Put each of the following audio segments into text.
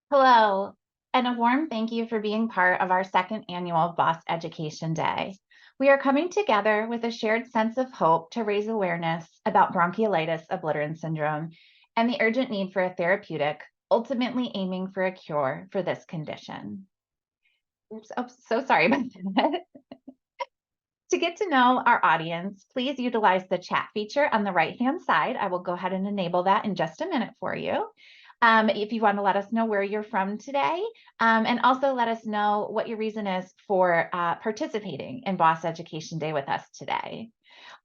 Hello, and a warm thank you for being part of our second annual BOS Education Day. We are coming together with a shared sense of hope to raise awareness about bronchiolitis obliterans syndrome and the urgent need for a therapeutic, ultimately aiming for a cure for this condition. Oops, oh, so sorry about that. To get to know our audience, please utilize the chat feature on the right-hand side. I will go ahead and enable that in just a minute for you. If you want to let us know where you're from today, and also let us know what your reason is for participating in BOS Education Day with us today.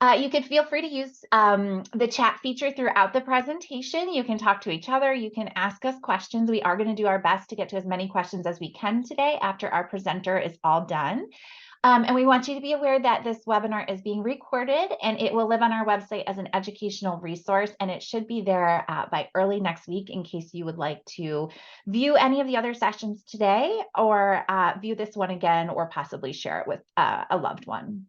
You can feel free to use the chat feature throughout the presentation. You can talk to each other. You can ask us questions. We are going to do our best to get to as many questions as we can today after our presenter is all done. And we want you to be aware that this webinar is being recorded and it will live on our website as an educational resource, and it should be there by early next week in case you would like to view any of the other sessions today or view this one again or possibly share it with a loved one.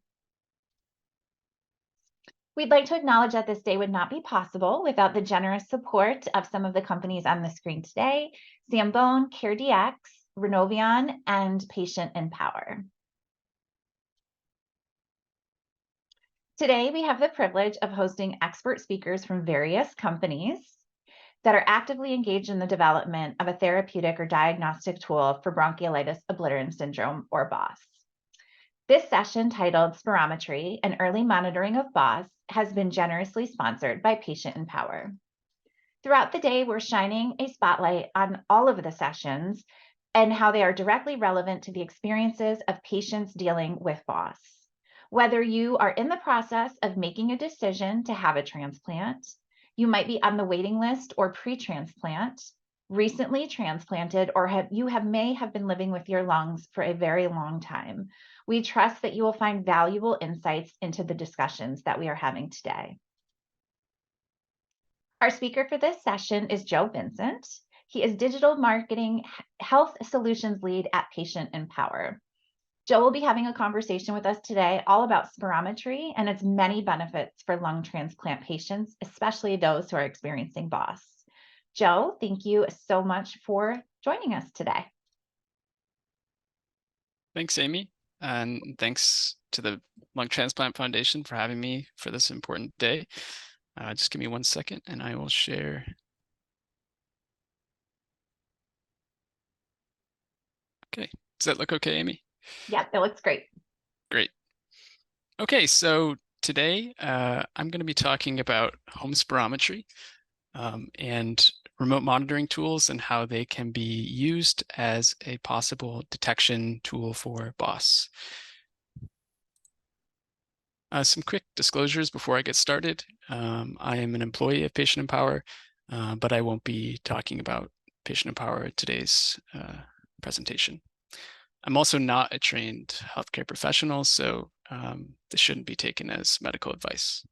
We'd like to acknowledge that this day would not be possible without the generous support of some of the companies on the screen today: Zambone, CareDx, Renovion, and Patient Empower. Today, we have the privilege of hosting expert speakers from various companies that are actively engaged in the development of a therapeutic or diagnostic tool for bronchiolitis obliterans syndrome, or BOS. This session, titled Spirometry, an early monitoring of BOS, has been generously sponsored by Patient Empower. Throughout the day, we're shining a spotlight on all of the sessions and how they are directly relevant to the experiences of patients dealing with BOS. Whether you are in the process of making a decision to have a transplant, you might be on the waiting list or pre-transplant, recently transplanted, or may have been living with your lungs for a very long time. We trust that you will find valuable insights into the discussions that we are having today. Our speaker for this session is Joe Vincent. He is Digital Marketing Health Solutions Lead at Patient Empower. Joe will be having a conversation with us today all about spirometry and its many benefits for lung transplant patients, especially those who are experiencing BOS. Joe, thank you so much for joining us today. Thanks, Amy, and thanks to the Lung Transplant Foundation for having me for this important day. Just give me 1 second and I will share. Okay, does that look okay, Amy? Yep, it looks great. Great. Okay, so today I'm going to be talking about home spirometry and remote monitoring tools and how they can be used as a possible detection tool for BOS. Some quick disclosures before I get started. I am an employee of Patient Empower, but I won't be talking about Patient Empower at today's presentation. I'm also not a trained healthcare professional, so this shouldn't be taken as medical advice.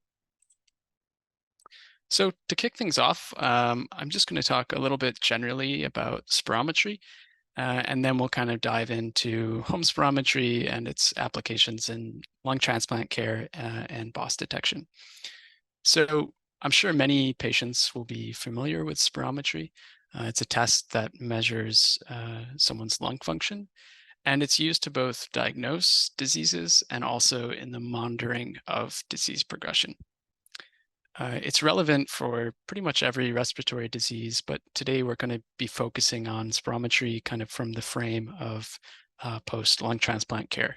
So to kick things off, I'm just going to talk a little bit generally about spirometry, and then we'll kind of dive into home spirometry and its applications in lung transplant care and BOS detection. So I'm sure many patients will be familiar with spirometry. It's a test that measures someone's lung function, and it's used to both diagnose diseases and also in the monitoring of disease progression. It's relevant for pretty much every respiratory disease, but today we're going to be focusing on spirometry kind of from the frame of post-lung transplant care.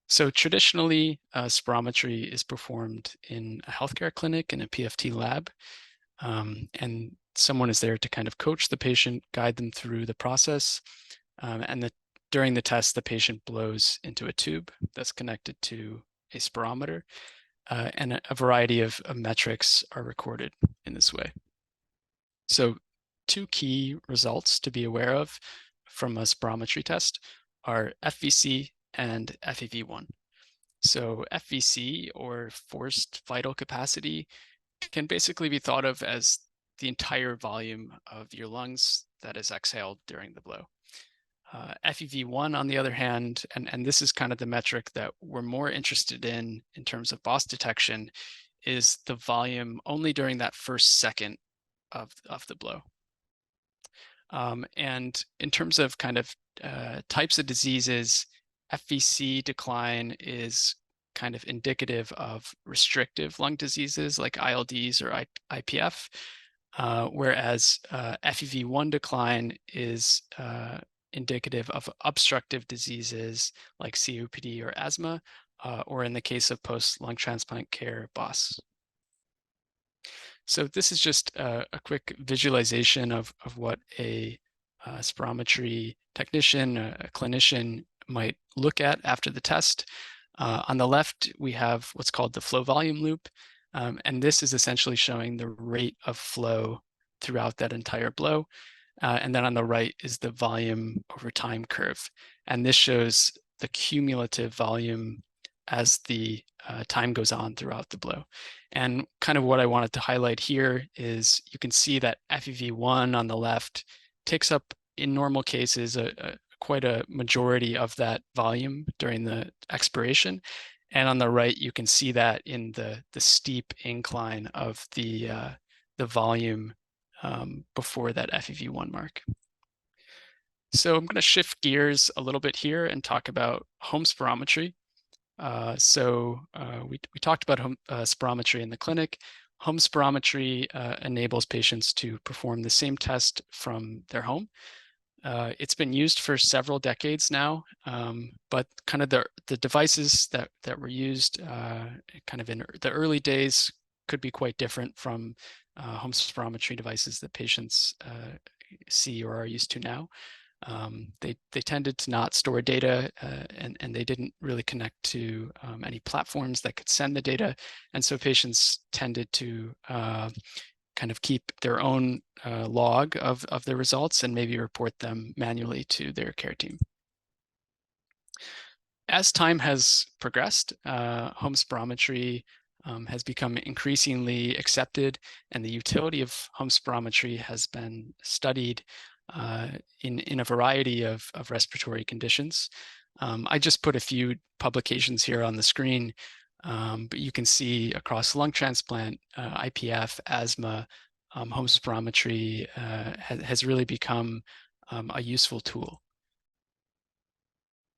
So traditionally, spirometry is performed in a healthcare clinic in a PFT lab, and someone is there to kind of coach the patient, guide them through the process, and during the test, the patient blows into a tube that's connected to a spirometer, and a variety of metrics are recorded in this way. So two key results to be aware of from a spirometry test are FVC and FEV1. So FVC, or forced vital capacity, can basically be thought of as the entire volume of your lungs that is exhaled during the blow. FEV1, on the other hand, and this is kind of the metric that we're more interested in terms of BOS detection, is the volume only during that first second of the blow. And in terms of kind of types of diseases, FVC decline is kind of indicative of restrictive lung diseases like ILDs or IPF, whereas FEV1 decline is indicative of obstructive diseases like COPD or asthma, or in the case of post-lung transplant care, BOS. So this is just a quick visualization of what a spirometry technician, a clinician might look at after the test. On the left, we have what's called the flow volume loop. And this is essentially showing the rate of flow throughout that entire blow. And then on the right is the volume over time curve. And this shows the cumulative volume as the time goes on throughout the blow. And kind of what I wanted to highlight here is you can see that FEV1 on the left takes up, in normal cases, quite a majority of that volume during the expiration. And on the right, you can see that in the steep incline of the volume before that FEV1 mark. So I'm going to shift gears a little bit here and talk about home spirometry. We talked about home spirometry in the clinic. Home spirometry enables patients to perform the same test from their home. It's been used for several decades now, but kind of the devices that were used kind of in the early days could be quite different from home spirometry devices that patients see or are used to now. They tended to not store data, and they didn't really connect to any platforms that could send the data, and so patients tended to kind of keep their own log of the results and maybe report them manually to their care team. As time has progressed, home spirometry has become increasingly accepted, and the utility of home spirometry has been studied in a variety of respiratory conditions. I just put a few publications here on the screen, but you can see across lung transplant, IPF, asthma, home spirometry has really become a useful tool.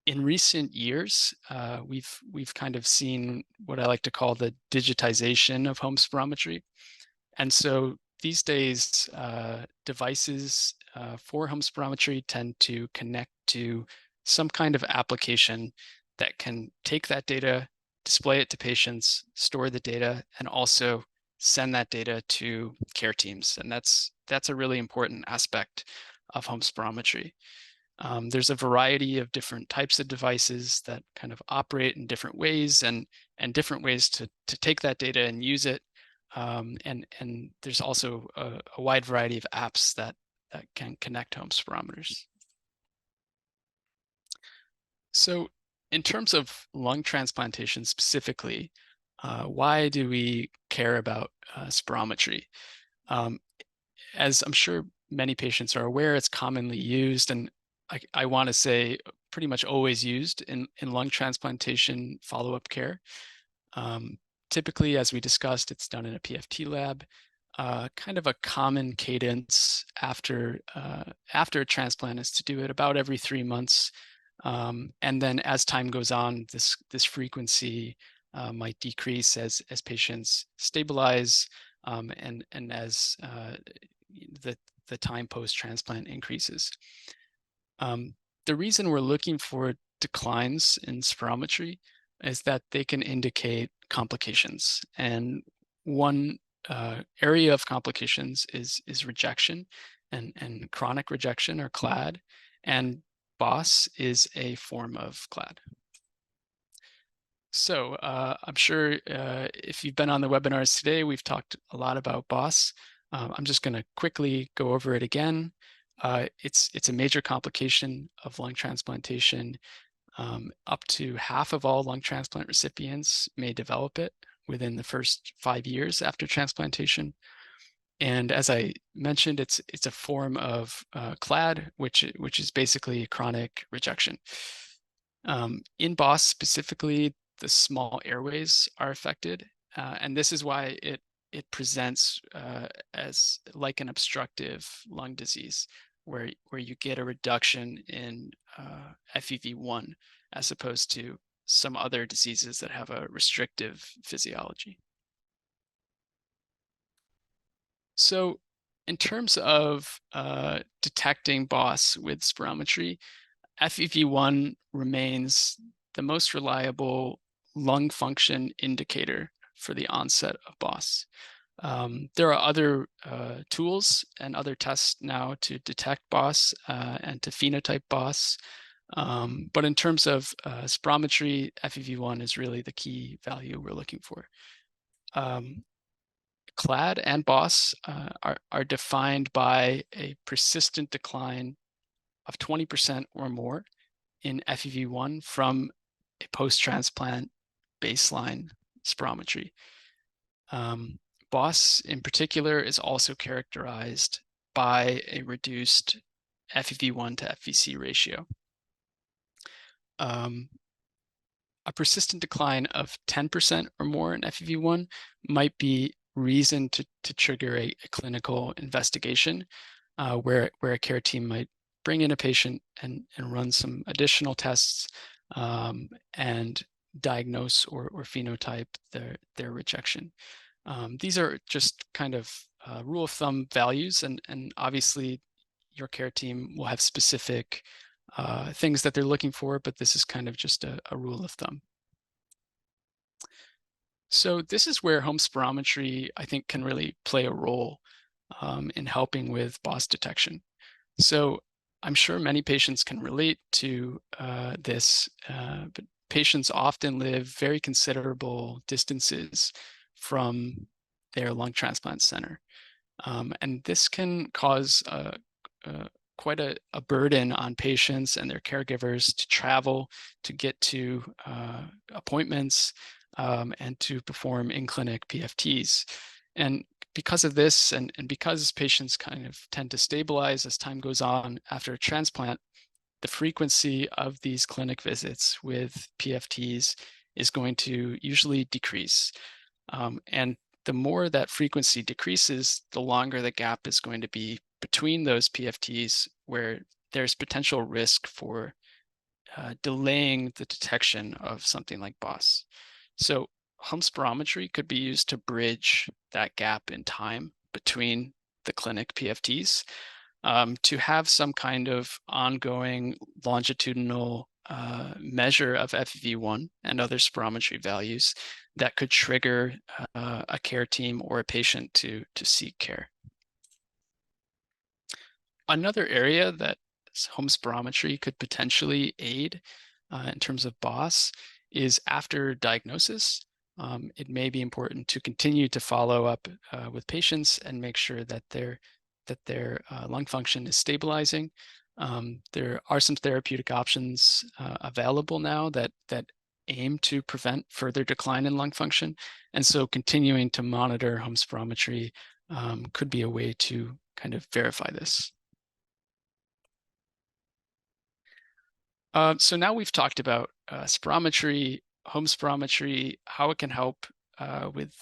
In recent years, we've kind of seen what I like to call the digitization of home spirometry. And so these days, devices for home spirometry tend to connect to some kind of application that can take that data, display it to patients, store the data, and also send that data to care teams. And that's a really important aspect of home spirometry. There's a variety of different types of devices that kind of operate in different ways and different ways to take that data and use it. And there's also a wide variety of apps that can connect home spirometers. So in terms of lung transplantation specifically, why do we care about spirometry? As I'm sure many patients are aware, it's commonly used, and I want to say pretty much always used in lung transplantation follow-up care. Typically, as we discussed, it's done in a PFT lab. Kind of a common cadence after a transplant is to do it about every 3 months, and then as time goes on, this frequency might decrease as patients stabilize, and as the time post-transplant increases. The reason we're looking for declines in spirometry is that they can indicate complications. And one area of complications is rejection and chronic rejection or CLAD. And BOS is a form of CLAD. So I'm sure if you've been on the webinars today, we've talked a lot about BOS. I'm just going to quickly go over it again. It's a major complication of lung transplantation. Up to half of all lung transplant recipients may develop it within the first 5 years after transplantation. And as I mentioned, it's a form of CLAD, which is basically chronic rejection. In BOS specifically, the small airways are affected, and this is why it presents as like an obstructive lung disease, where you get a reduction in FEV1 as opposed to some other diseases that have a restrictive physiology. So in terms of detecting BOS with spirometry, FEV1 remains the most reliable lung function indicator for the onset of BOS. There are other tools and other tests now to detect BOS and to phenotype BOS. But in terms of spirometry, FEV1 is really the key value we're looking for. CLAD and BOS are defined by a persistent decline of 20% or more in FEV1 from a post-transplant baseline spirometry. BOS in particular is also characterized by a reduced FEV1 to FVC ratio. A persistent decline of 10% or more in FEV1 might be reason to trigger a clinical investigation where a care team might bring in a patient and run some additional tests and diagnose or phenotype their rejection. These are just kind of rule of thumb values, and obviously your care team will have specific things that they're looking for, but this is kind of just a rule of thumb. So this is where home spirometry, I think, can really play a role in helping with BOS detection. So I'm sure many patients can relate to this, but patients often live very considerable distances from their lung transplant center. And this can cause quite a burden on patients and their caregivers to travel to get to appointments and to perform in-clinic PFTs. And because of this, and because patients kind of tend to stabilize as time goes on after a transplant, the frequency of these clinic visits with PFTs is going to usually decrease. And the more that frequency decreases, the longer the gap is going to be between those PFTs where there's potential risk for delaying the detection of something like BOS. So home spirometry could be used to bridge that gap in time between the clinic PFTs to have some kind of ongoing longitudinal measure of FEV1 and other spirometry values that could trigger a care team or a patient to seek care. Another area that home spirometry could potentially aid in terms of BOS is after diagnosis. It may be important to continue to follow up with patients and make sure that their lung function is stabilizing. There are some therapeutic options available now that aim to prevent further decline in lung function. And so continuing to monitor home spirometry could be a way to kind of verify this. So now we've talked about spirometry, home spirometry, how it can help with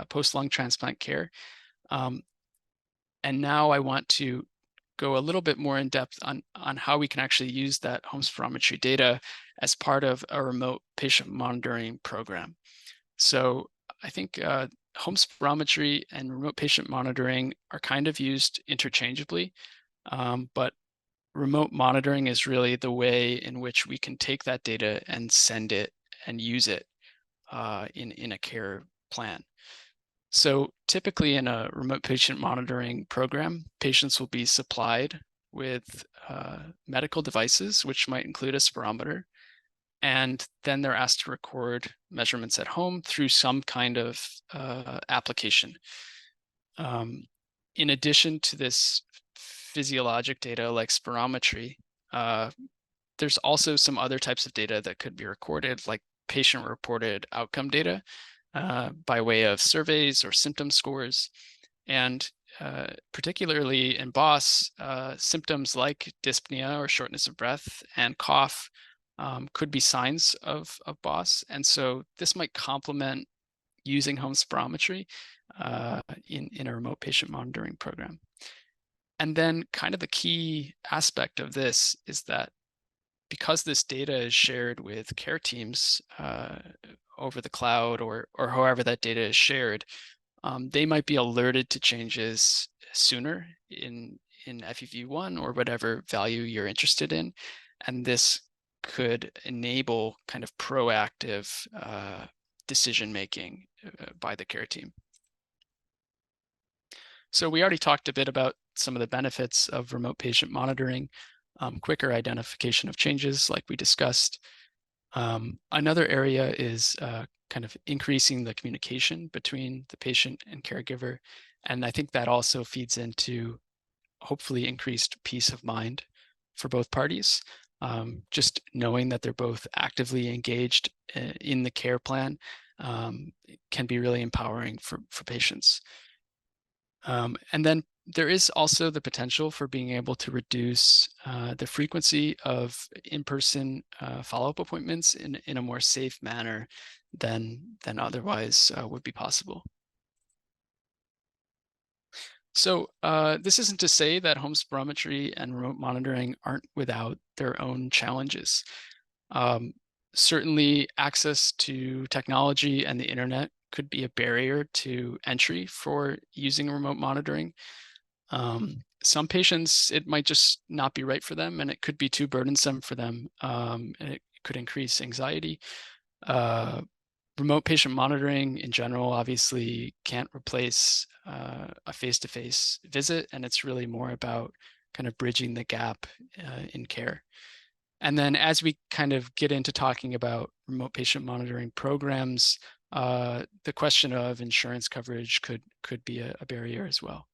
post-lung transplant care. And now I want to go a little bit more in depth on how we can actually use that home spirometry data as part of a remote patient monitoring program. So I think home spirometry and remote patient monitoring are kind of used interchangeably, but remote monitoring is really the way in which we can take that data and send it and use it in a care plan. So typically in a remote patient monitoring program, patients will be supplied with medical devices, which might include a spirometer, and then they're asked to record measurements at home through some kind of application. In addition to this physiologic data like spirometry, there's also some other types of data that could be recorded, like patient-reported outcome data by way of surveys or symptom scores. And particularly in BOS, symptoms like dyspnea or shortness of breath and cough could be signs of BOS. And so this might complement using home spirometry in a remote patient monitoring program. And then kind of the key aspect of this is that because this data is shared with care teams over the cloud or however that data is shared, they might be alerted to changes sooner in FEV1 or whatever value you're interested in. And this could enable kind of proactive decision making by the care team. So we already talked a bit about some of the benefits of remote patient monitoring, quicker identification of changes like we discussed. Another area is kind of increasing the communication between the patient and caregiver. And I think that also feeds into hopefully increased peace of mind for both parties. Just knowing that they're both actively engaged in the care plan can be really empowering for patients. And then there is also the potential for being able to reduce the frequency of in-person follow-up appointments in a more safe manner than otherwise would be possible. So this isn't to say that home spirometry and remote monitoring aren't without their own challenges. Um, Certainly access to technology and the internet could be a barrier to entry for using remote monitoring. Some patients, it might just not be right for them, and it could be too burdensome for them, and it could increase anxiety. Uh, Remote patient monitoring in general obviously can't replace a face-to-face visit, and it's really more about kind of bridging the gap in care. And then as we kind of get into talking about remote patient monitoring programs, the question of insurance coverage could be a barrier as well.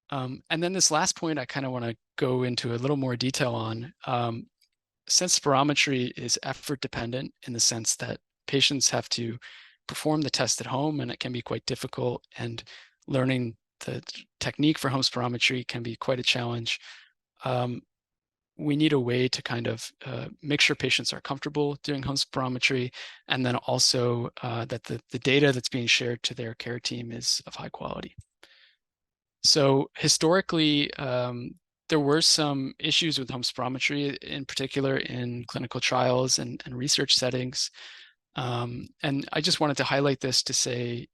And then this last point I kind of want to go into a little more detail on. Since spirometry is effort dependent in the sense that patients have to perform the test at home and it can be quite difficult, and learning the technique for home spirometry can be quite a challenge. We need a way to kind of make sure patients are comfortable doing home spirometry, and then also that the data that's being shared to their care team is of high quality. So historically, there were some issues with home spirometry, in particular in clinical trials and research settings. And I just wanted to highlight this to say,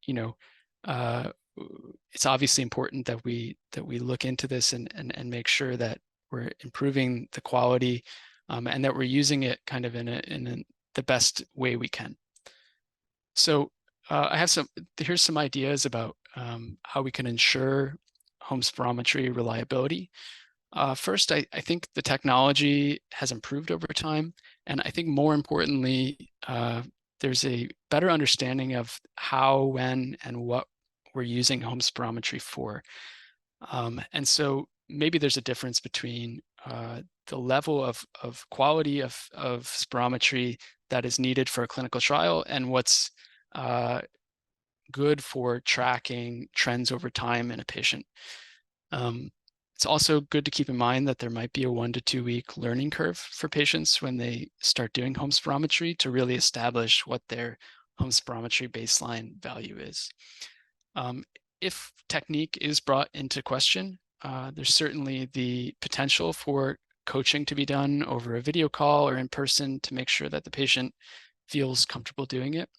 it's obviously important that we look into this and make sure that we're improving the quality and that we're using it kind of in the best way we can. So I have here's some ideas about how we can ensure home spirometry reliability. First, I think the technology has improved over time. And I think more importantly, there's a better understanding of how, when, and what we're using home spirometry for. And so maybe there's a difference between the level of quality of spirometry that is needed for a clinical trial and what's good for tracking trends over time in a patient. It's also good to keep in mind that there might be a 1 to 2 week learning curve for patients when they start doing home spirometry to really establish what their home spirometry baseline value is. If technique is brought into question, there's certainly the potential for coaching to be done over a video call or in person to make sure that the patient feels comfortable doing it.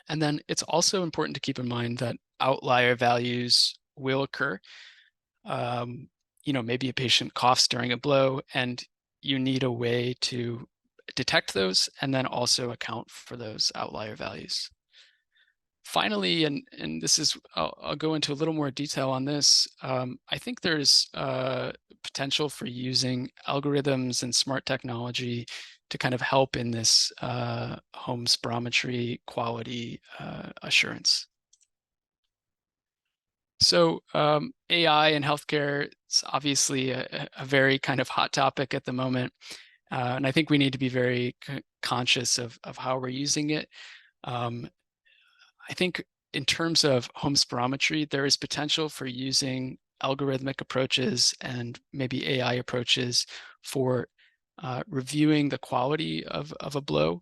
And then it's also important to keep in mind that outlier values will occur. Maybe a patient coughs during a blow, and you need a way to detect those and then also account for those outlier values. Finally, and this is, I'll go into a little more detail on this. I think there's potential for using algorithms and smart technology to kind of help in this home spirometry quality assurance. So AI in healthcare is obviously a very kind of hot topic at the moment. And I think we need to be very conscious of how we're using it. I think in terms of home spirometry, there is potential for using algorithmic approaches and maybe AI approaches for reviewing the quality of a blow.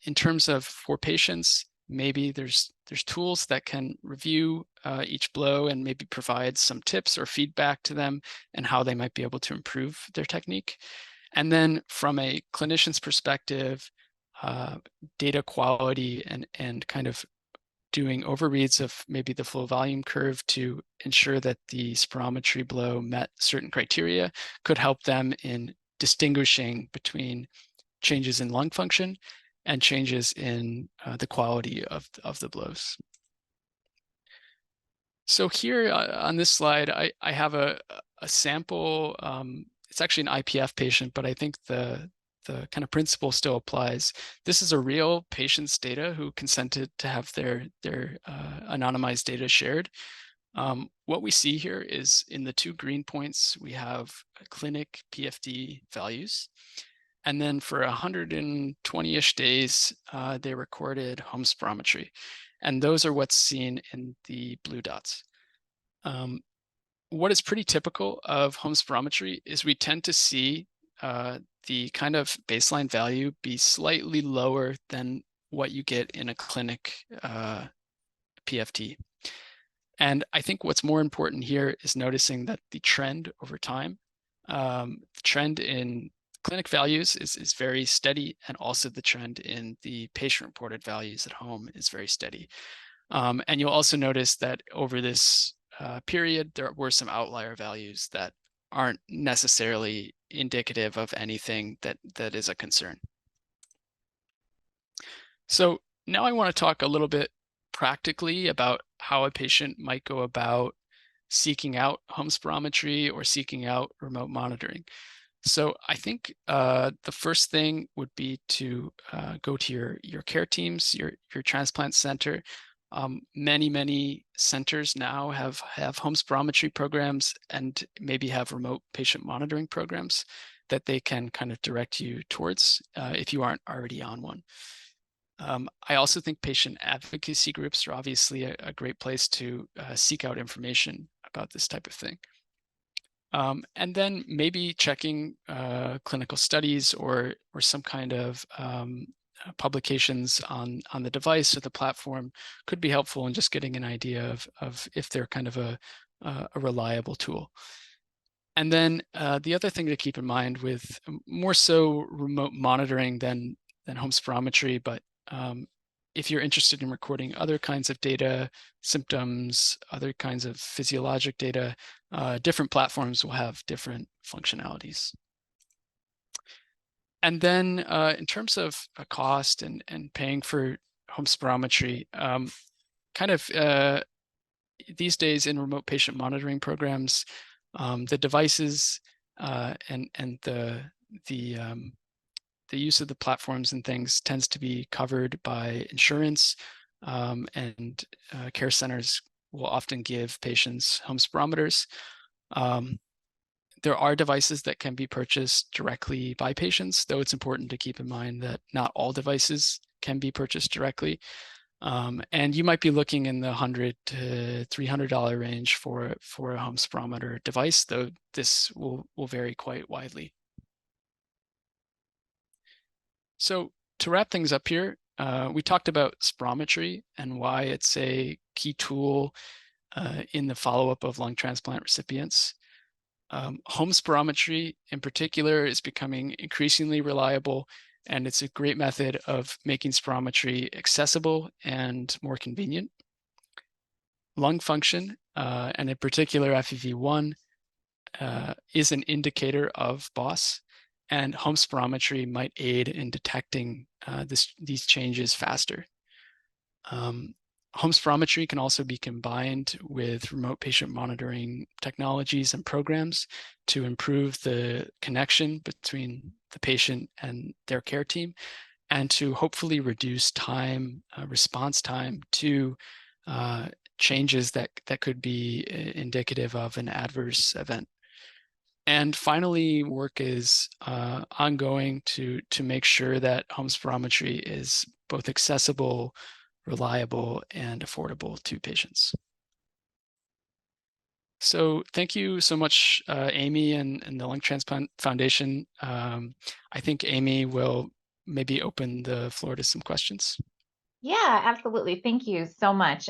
In terms of for patients, maybe there's tools that can review each blow and maybe provide some tips or feedback to them and how they might be able to improve their technique. And then from a clinician's perspective, data quality and kind of doing overreads of maybe the flow volume curve to ensure that the spirometry blow met certain criteria could help them in distinguishing between changes in lung function and changes in the quality of the blows. So here on this slide, I have a sample. It's actually an IPF patient, but I think the kind of principle still applies. This is a real patient's data who consented to have their anonymized data shared. What we see here is in the 2 green points, we have clinic PFD values. And then for 120-ish days, they recorded home spirometry. And those are what's seen in the blue dots. What is pretty typical of home spirometry is we tend to see the kind of baseline value be slightly lower than what you get in a clinic PFT. And I think what's more important here is noticing that the trend over time, the trend in clinic values is very steady, and also the trend in the patient-reported values at home is very steady. And you'll also notice that over this period, there were some outlier values that aren't necessarily indicative of anything that is a concern. So now I want to talk a little bit practically about how a patient might go about seeking out home spirometry or seeking out remote monitoring. So I think the first thing would be to go to your care teams, your transplant center. Many centers now have home spirometry programs and maybe have remote patient monitoring programs that they can kind of direct you towards if you aren't already on one. I also think patient advocacy groups are obviously a great place to seek out information about this type of thing. And then maybe checking clinical studies or some kind of publications on the device or the platform could be helpful in just getting an idea of if they're kind of a reliable tool. And then the other thing to keep in mind with more so remote monitoring than home spirometry, but if you're interested in recording other kinds of data, symptoms, other kinds of physiologic data, different platforms will have different functionalities. And then in terms of a cost and paying for home spirometry, kind of these days in remote patient monitoring programs, the devices and the use of the platforms and things tends to be covered by insurance, and care centers will often give patients home spirometers. There are devices that can be purchased directly by patients, though it's important to keep in mind that not all devices can be purchased directly. And you might be looking in the $100 to $300 range for a home spirometer device, though this will vary quite widely. So to wrap things up here, we talked about spirometry and why it's a key tool in the follow-up of lung transplant recipients. Home spirometry in particular is becoming increasingly reliable, and it's a great method of making spirometry accessible and more convenient. Lung function, and in particular FEV1, is an indicator of BOS, and home spirometry might aid in detecting these changes faster. Home spirometry can also be combined with remote patient monitoring technologies and programs to improve the connection between the patient and their care team, and to hopefully reduce time, response time to changes that could be indicative of an adverse event. And finally, work is ongoing to make sure that home spirometry is both accessible, reliable, and affordable to patients. So thank you so much, Amy and the Lung Transplant Foundation. I think Amy will maybe open the floor to some questions. Yeah, absolutely. Thank you so much.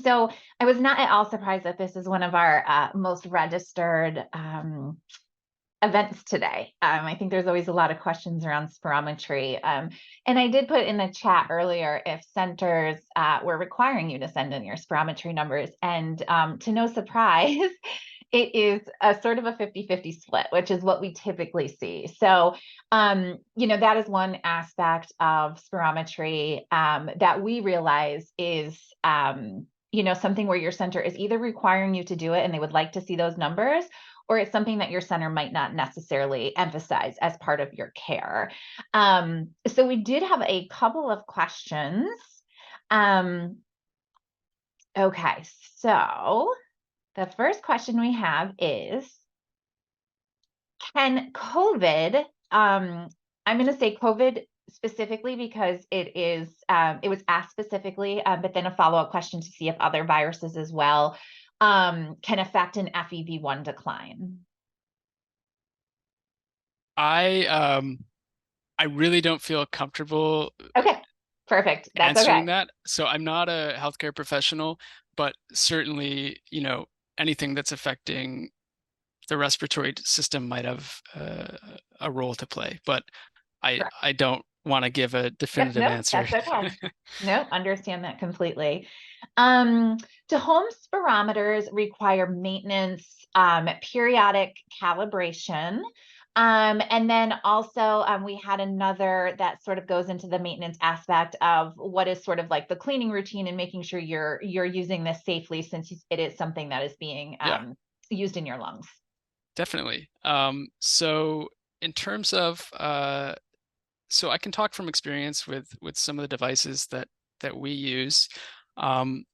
So I was not at all surprised that this is one of our most registered events today. I think there's always a lot of questions around spirometry. And I did put in the chat earlier if centers were requiring you to send in your spirometry numbers. And to no surprise, it is a sort of a 50-50 split, which is what we typically see. So, that is one aspect of spirometry that we realize is, something where your center is either requiring you to do it and they would like to see those numbers, or it's something that your center might not necessarily emphasize as part of your care. So we did have a couple of questions. Okay, so the first question we have is, can COVID, I'm going to say COVID specifically because it was asked specifically, but then a follow-up question to see if other viruses as well can affect an FEV1 decline. I really don't feel comfortable Okay, perfect. That's okay. answering that. So I'm not a healthcare professional, but certainly, anything that's affecting the respiratory system might have a role to play. But Sure. I don't want to give a Yep, definitive no, answer. that's okay. No, understand that completely. Um, do home spirometers require maintenance, periodic calibration? And then also we had another that sort of goes into the maintenance aspect of what is sort of like the cleaning routine and making sure you're using this safely since it is something that is being Yeah, used in your lungs. definitely. So in terms of so I can talk from experience with some of the devices that we use. Um,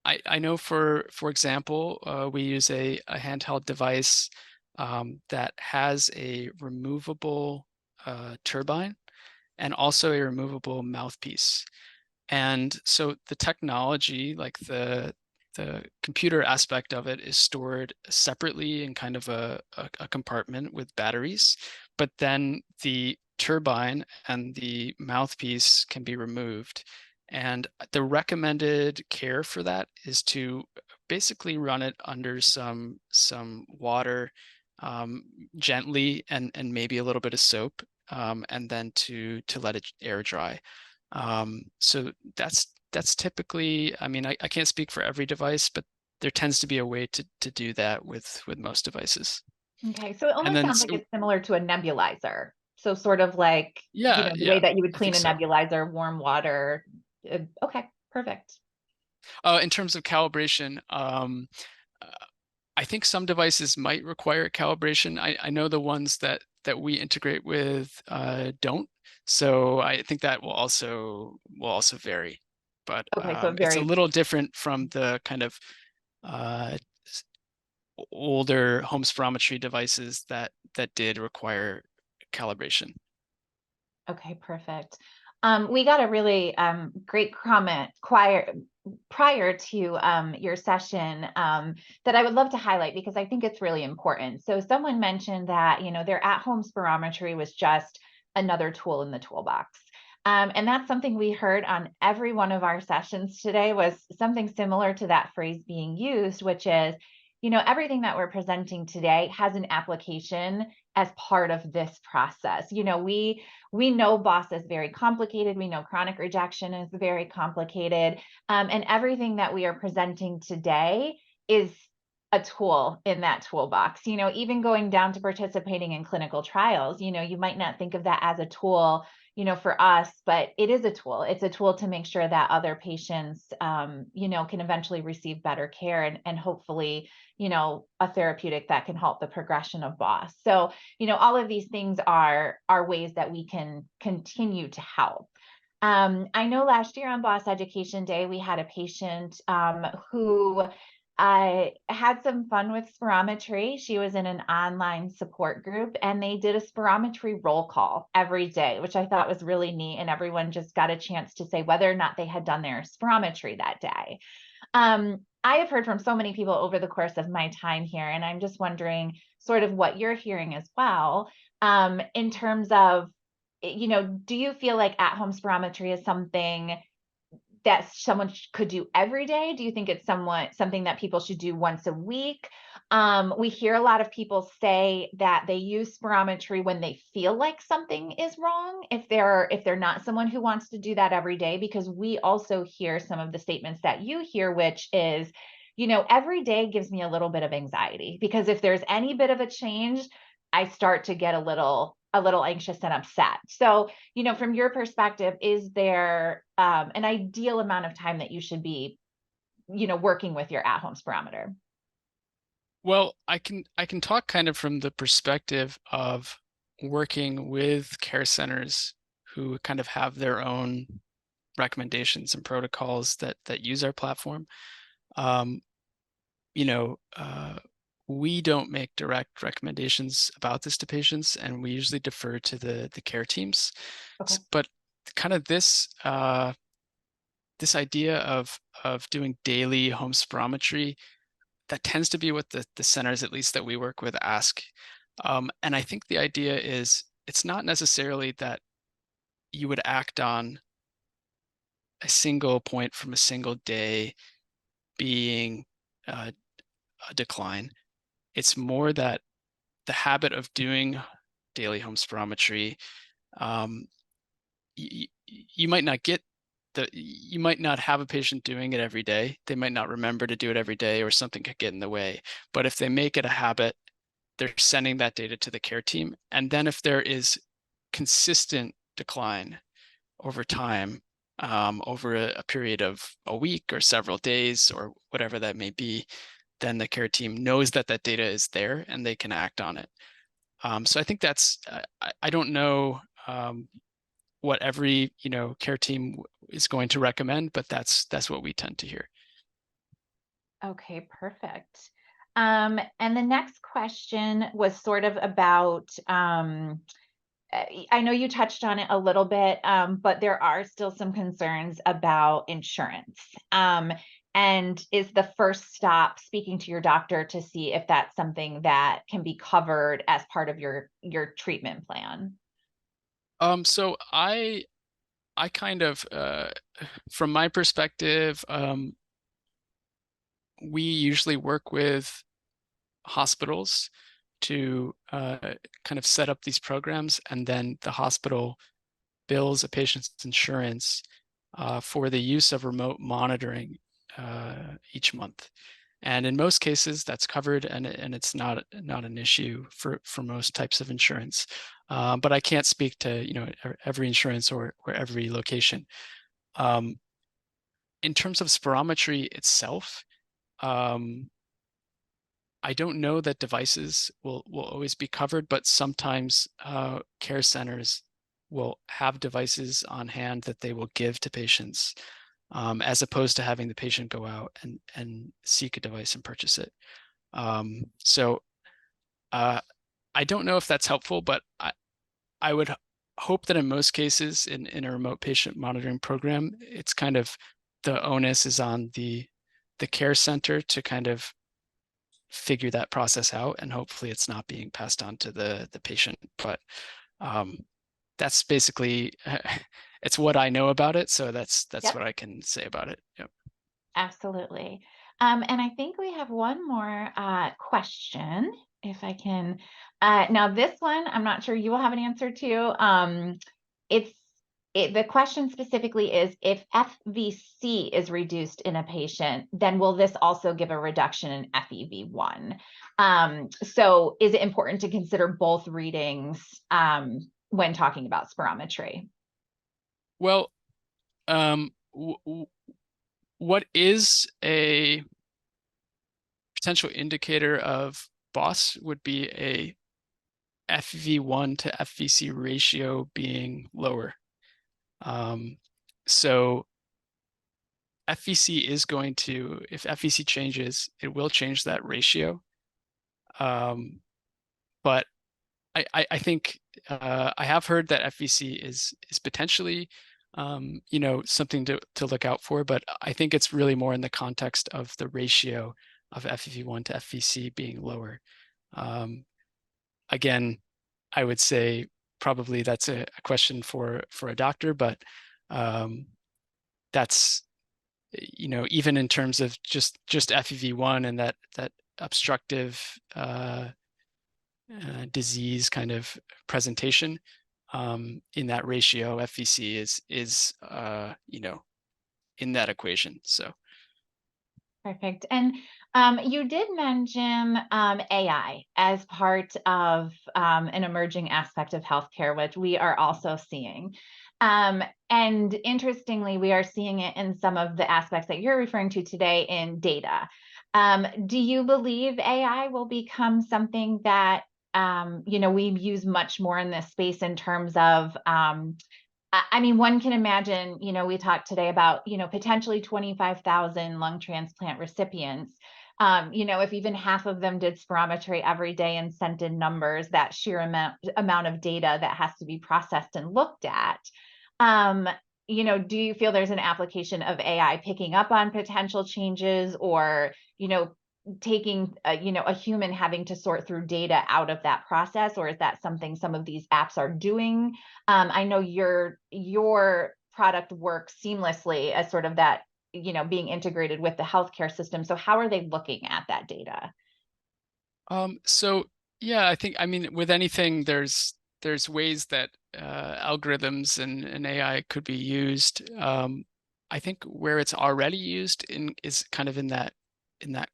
I know for example, we use a handheld device that has a removable turbine and also a removable mouthpiece. And so the technology, like the computer aspect of it, is stored separately in kind of a compartment with batteries, but then the turbine and the mouthpiece can be removed. And the recommended care for that is to basically run it under some water gently and maybe a little bit of soap, and then to let it air dry. So that's typically, I mean, I can't speak for every device, but there tends to be a way to do that with most devices. Okay, so it And almost then, sounds like it's similar to a nebulizer. So sort of like, yeah, the way yeah, that you would I clean think a so. nebulizer, warm water. Okay, perfect. In terms of calibration, uh, I think some devices might require calibration. I know the ones that we integrate with don't. So I think that will also vary. But Okay, so it's a very, little different from the kind of uh, older home spirometry devices that did require calibration. okay, perfect. We got a really great comment prior to your session that I would love to highlight because I think it's really important. So someone mentioned that, their at-home spirometry was just another tool in the toolbox. And that's something we heard on every one of our sessions today was something similar to that phrase being used, which is, everything that we're presenting today has an application as part of this process. We know BOS is very complicated. We know chronic rejection is very complicated. And everything that we are presenting today is a tool in that toolbox. Even going down to participating in clinical trials, you might not think of that as a tool, for us, but it is a tool. It's a tool to make sure that other patients, can eventually receive better care and hopefully, a therapeutic that can halt the progression of BOS. So, all of these things are ways that we can continue to help. I know last year on BOS Education Day, we had a patient who had some fun with spirometry. She was in an online support group and they did a spirometry roll call every day, which I thought was really neat. And everyone just got a chance to say whether or not they had done their spirometry that day. I have heard from so many people over the course of my time here, and I'm just wondering sort of what you're hearing as well, in terms of, do you feel like at-home spirometry is something that someone could do every day? Do you think it's something that people should do once a week? We hear a lot of people say that they use spirometry when they feel like something is wrong, if they're not someone who wants to do that every day, because we also hear some of the statements that you hear, which is, every day gives me a little bit of anxiety, because if there's any bit of a change, I start to get a little anxious and upset. So, from your perspective, is there an ideal amount of time that you should be, working with your at-home spirometer? Well, I can talk kind of from the perspective of working with care centers who kind of have their own recommendations and protocols that use our platform. Um, you know, we don't make direct recommendations about this to patients, and we usually defer to the care teams. Okay. But kind of this idea of doing daily home spirometry, that tends to be what the centers, at least that we work with, ask. And I think the idea is it's not necessarily that you would act on a single point from a single day being uh, a decline. It's more that the habit of doing daily home spirometry, um, you might not get you might not have a patient doing it every day. They might not remember to do it every day, or something could get in the way. But if they make it a habit, they're sending that data to the care team. And then if there is consistent decline over time, over a period of a week or several days or whatever that may be, then the care team knows that that data is there and they can act on it. So I think that's, I don't know what every care team is going to recommend, but that's what we tend to hear. Okay, perfect. And the next question was sort of about, I know you touched on it a little bit, but there are still some concerns about insurance. And is the first stop speaking to your doctor to see if that's something that can be covered as part of your treatment plan? So I kind of from my perspective, we usually work with hospitals to kind of set up these programs, and then the hospital bills a patient's insurance for the use of remote monitoring each month. And in most cases, that's covered, and it's not an issue for most types of insurance. But I can't speak to every insurance or every location. Um, in terms of spirometry itself, um, I don't know that devices will always be covered, but sometimes care centers will have devices on hand that they will give to patients, as opposed to having the patient go out and seek a device and purchase it. So I don't know if that's helpful, but I would hope that in most cases in a remote patient monitoring program, it's kind of the onus is on the care center to kind of figure that process out, and hopefully it's not being passed on to the patient. But um, that's basically it's what I know about it, so that's Yep. what I can say about it. Yep. Absolutely. And I think we have one more question, if I can. Now, this one, I'm not sure you will have an answer to. It's the question specifically is, if FVC is reduced in a patient, then will this also give a reduction in FEV1? So is it important to consider both readings when talking about spirometry? Well, what is a potential indicator of BOS would be a FEV1 to FVC ratio being lower. So FVC is going to, if FVC changes, it will change that ratio. But I think I have heard that FVC is potentially something to look out for, but I think it's really more in the context of the ratio of FEV1 to FVC being lower. Again, I would say probably that's a question for a doctor, but that's even in terms of just FEV1 and that obstructive disease kind of presentation, in that ratio, FVC is in that equation. So. Perfect. And you did mention AI as part of an emerging aspect of healthcare, which we are also seeing. And interestingly, we are seeing it in some of the aspects that you're referring to today in data. Do you believe AI will become something that we use much more in this space in terms of I mean, one can imagine, we talked today about, potentially 25,000 lung transplant recipients. If even half of them did spirometry every day and sent in numbers, that sheer amount of data that has to be processed and looked at. Do you feel there's an application of AI picking up on potential changes, or, taking a human having to sort through data out of that process? Or is that something some of these apps are doing? I know your product works seamlessly as sort of that, being integrated with the healthcare system. So how are they looking at that data? So yeah, I mean, with anything, there's ways that algorithms and AI could be used. I think where it's already used is kind of in that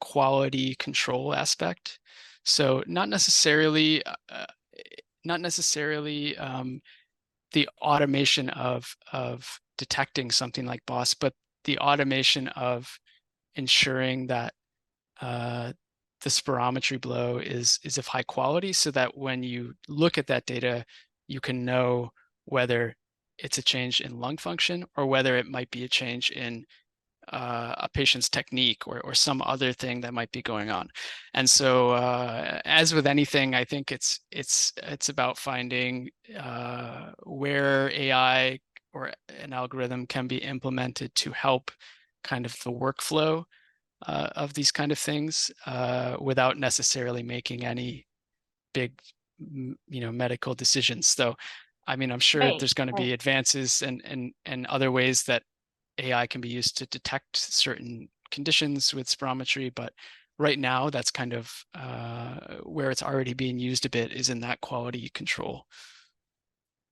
quality control aspect. So not necessarily the automation of detecting something like BOS, but the automation of ensuring that the spirometry blow is of high quality, so that when you look at that data, you can know whether it's a change in lung function or whether it might be a change in a patient's technique or some other thing that might be going on. And so, as with anything, I think it's about finding where AI or an algorithm can be implemented to help kind of the workflow of these kind of things, without necessarily making any big, medical decisions. So, I mean, I'm sure Right. there's going to be advances and other ways that AI can be used to detect certain conditions with spirometry, but right now that's kind of where it's already being used a bit, is in that quality control.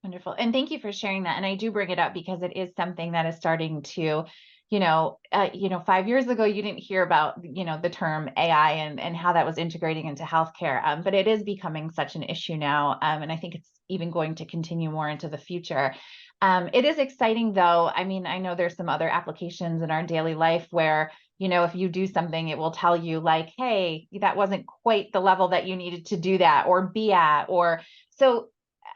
Wonderful. And thank you for sharing that. And I do bring it up because it is something that is starting to, 5 years ago, you didn't hear about, the term AI and how that was integrating into healthcare. But it is becoming such an issue now. And I think it's even going to continue more into the future. It is exciting, though. I mean, I know there's some other applications in our daily life where, if you do something, it will tell you like, hey, that wasn't quite the level that you needed to do that or be at. Or so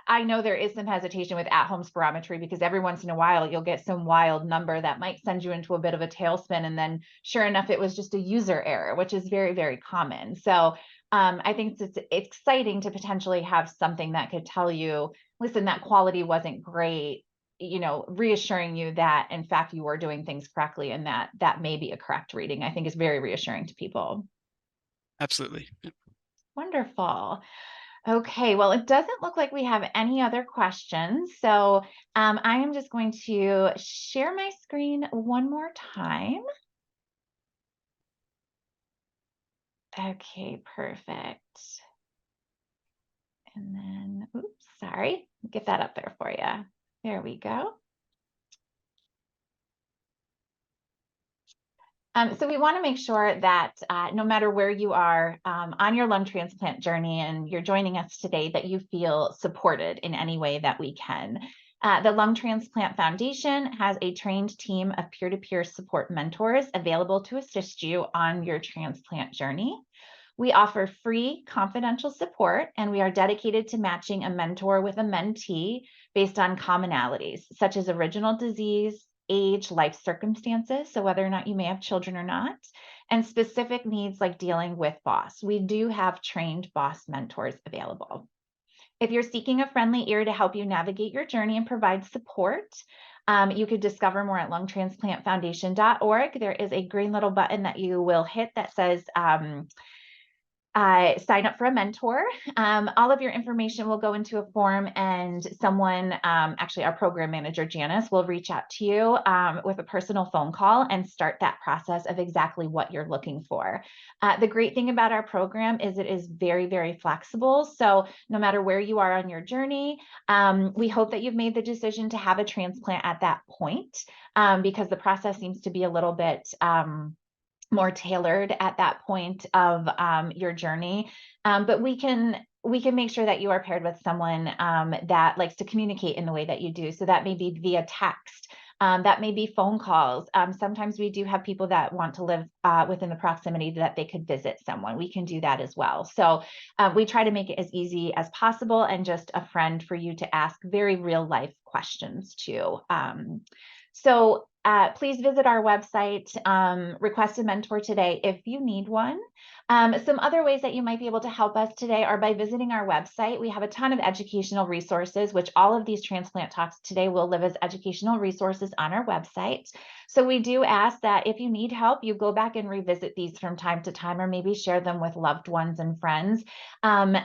I know there is some hesitation with at-home spirometry, because every once in a while you'll get some wild number that might send you into a bit of a tailspin. And then sure enough, it was just a user error, which is very, very common. So I think it's exciting to potentially have something that could tell you, listen, that quality wasn't great, reassuring you that in fact you were doing things correctly and that may be a correct reading. I think is very reassuring to people. Absolutely. Wonderful. Okay, well, it doesn't look like we have any other questions. So I am just going to share my screen one more time. Okay, perfect. And then, oops, sorry, get that up there for you. There we go. So we want to make sure that no matter where you are on your lung transplant journey and you're joining us today, that you feel supported in any way that we can. The Lung Transplant Foundation has a trained team of peer-to-peer support mentors available to assist you on your transplant journey. We offer free confidential support, and we are dedicated to matching a mentor with a mentee based on commonalities, such as original disease, age, life circumstances, so whether or not you may have children or not, and specific needs like dealing with BOS. We do have trained BOS mentors available. If you're seeking a friendly ear to help you navigate your journey and provide support, you could discover more at lungtransplantfoundation.org. There is a green little button that you will hit that says sign up for a mentor. All of your information will go into a form, and someone, actually our program manager, Janice, will reach out to you with a personal phone call and start that process of exactly what you're looking for. The great thing about our program is it is very, very flexible. So no matter where you are on your journey, we hope that you've made the decision to have a transplant at that point, because the process seems to be a little bit more tailored at that point of your journey. But we can make sure that you are paired with someone that likes to communicate in the way that you do. So that may be via text. That may be phone calls. Sometimes we do have people that want to live within the proximity that they could visit someone. We can do that as well. So we try to make it as easy as possible and just a friend for you to ask very real life questions to. So please visit our website, request a mentor today if you need one. Some other ways that you might be able to help us today are by visiting our website. We have a ton of educational resources, which all of these transplant talks today will live as educational resources on our website. So we do ask that if you need help, you go back and revisit these from time to time, or maybe share them with loved ones and friends.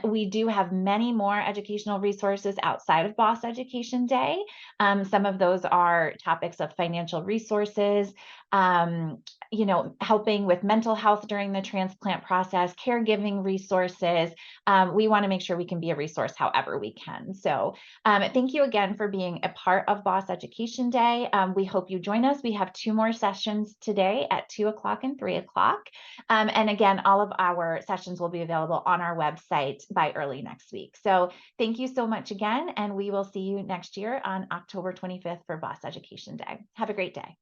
We do have many more educational resources outside of BOS Education Day. Some of those are topics of financial resources, helping with mental health during the transplant process, caregiving resources. We want to make sure we can be a resource however we can. So thank you again for being a part of BOS Education Day. We hope you join us. We have 2 more sessions today at 2 o'clock and 3 o'clock. And again, all of our sessions will be available on our website by early next week. So thank you so much again, and we will see you next year on October 25th for BOS Education Day. Have a great day.